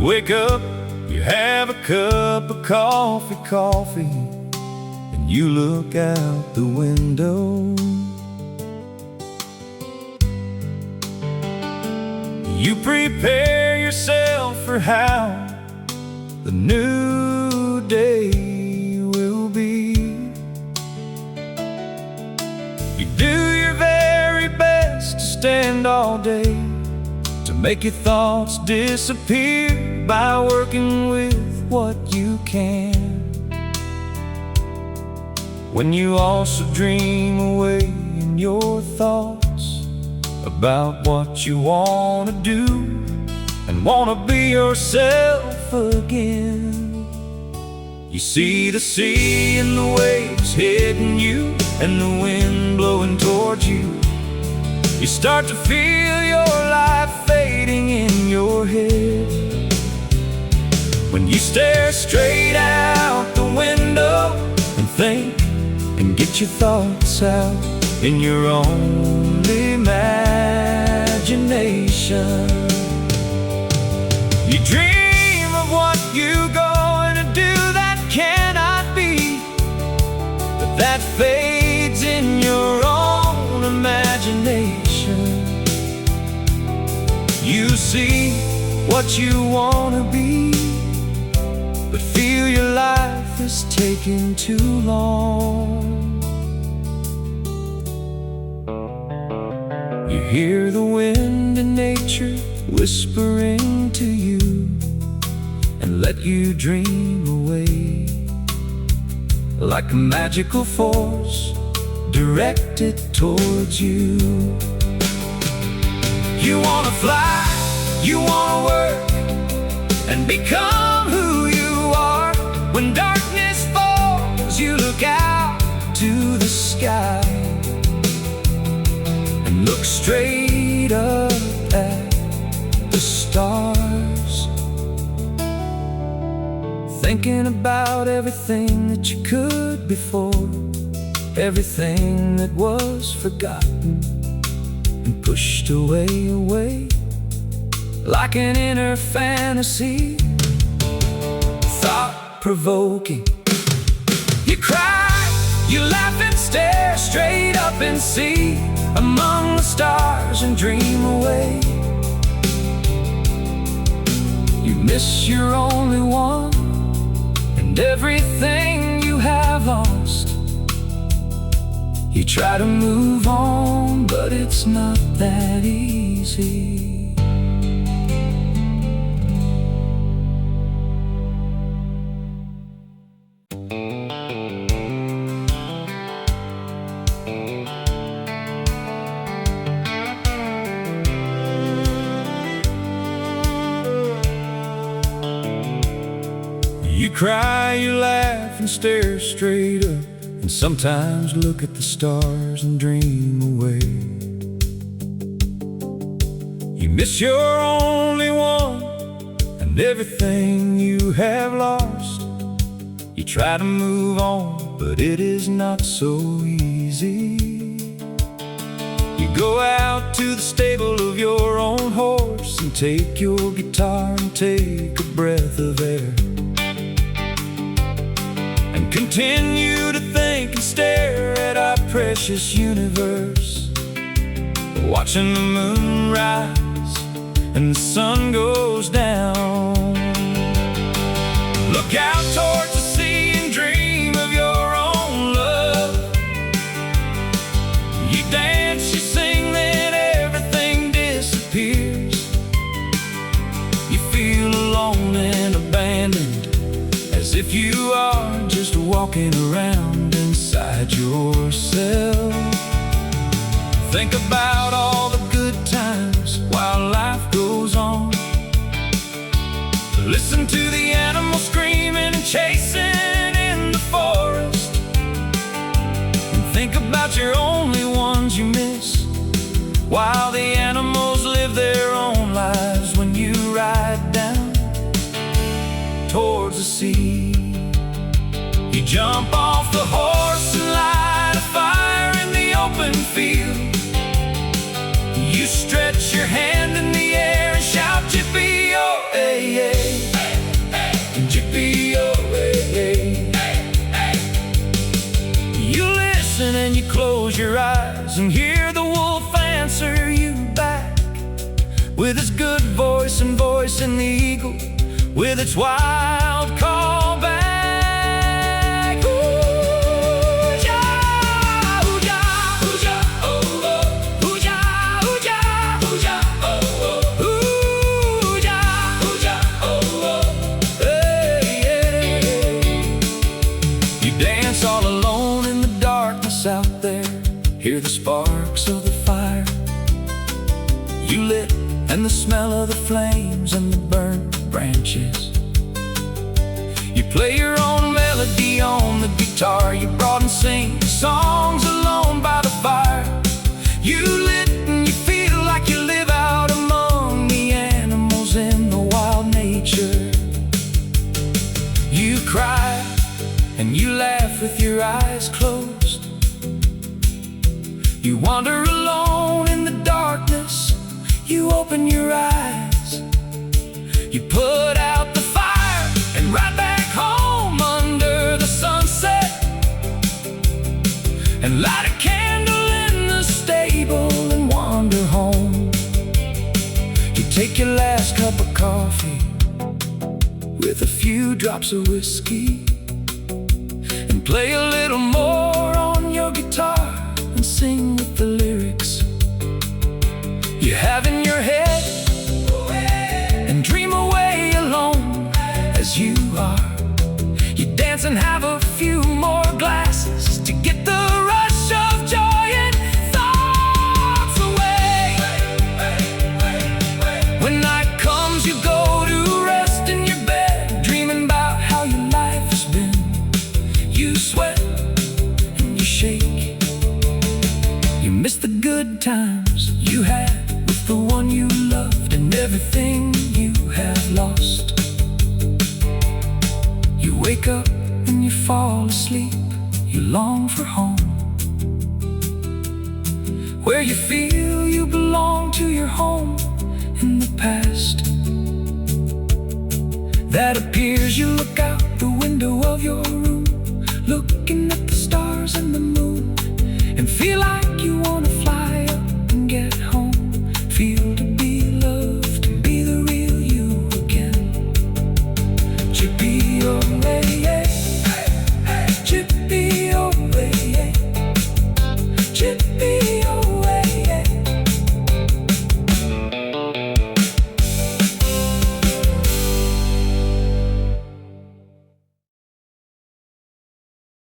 wake up, you have a cup of coffee, and you look out the window. You prepare yourself for how the new day will be. You do your very best to stand all day, to make your thoughts disappear by working with what you can. When you also dream away in your thoughts about what you want to do and want to be yourself again. You see the sea and the waves hitting you and the wind blowing towards you. You start to feel your life fading in your head. When you stare straight out the window and think and get your thoughts out in your own imagination. You dream of what you're going to do that cannot be, but that fades in your own imagination. You see what you want to be, but feel your life is taking too long. You hear the wind in nature whispering to you and let you dream away, like a magical force directed towards you. You wanna fly, you wanna work and become who you are. When darkness falls, you look out to the sky and look straight up at the stars, thinking about everything that you could before, everything that was forgotten and pushed away, like an inner fantasy, thought-provoking. You cry, you laugh and stare straight up and see among the stars and dream away. You miss your only one and everything you have lost. You try to move on, but it's not that easy. You cry, you laugh and stare straight up, and sometimes look at the stars and dream away. You miss your only one and everything you have lost. You try to move on, but it is not so easy. You go out to the stable of your own horse and take your guitar and take a breath of air, and continue to think and stare at our precious universe, watching the moon rise and the sun goes down. Look out towards the sea and dream of your own love. You dance, you sing, then everything disappears. You feel alone and abandoned, as if you are just walking around inside yourself. Think about all the good times while life goes on. Listen to the animals screaming and chasing in the forest, and think about your only ones you miss, while the animals live their own lives. When you ride down towards the sea, you jump off the horse and light a fire in the open field. You stretch your hand in the air and shout yippee-oh-hey-hey. and hear the wolf answer you back with its good voice and voice in the eagle, with its wild call back. Out there, hear the sparks of the fire you lit, and the smell of the flames and the burnt branches. You play your own melody on the guitar you brought, and sing songs alone by the fire you lit, and you feel like you live out among the animals in the wild nature. You cry and you laugh with your eyes closed. You wander alone in the darkness, you open your eyes, you put out the fire and ride back home under the sunset, and light a candle in the stable and wander home. You take your last cup of coffee with a few drops of whiskey, and play a little more on your guitar and sing with the lyrics you have in your head, and dream away alone as you are. You dance and have a few more glasses to get the rush of joy and thoughts away. When night comes, you go to rest in your bed, dreaming about how your life has been. You sweat and you shake. You miss the good times you had with the one you loved, and everything you have lost. You wake up and you fall asleep, you long for home, where you feel you belong to your home in the past. That appears, you look out the window of your room, looking at the stars and the moon, and feel like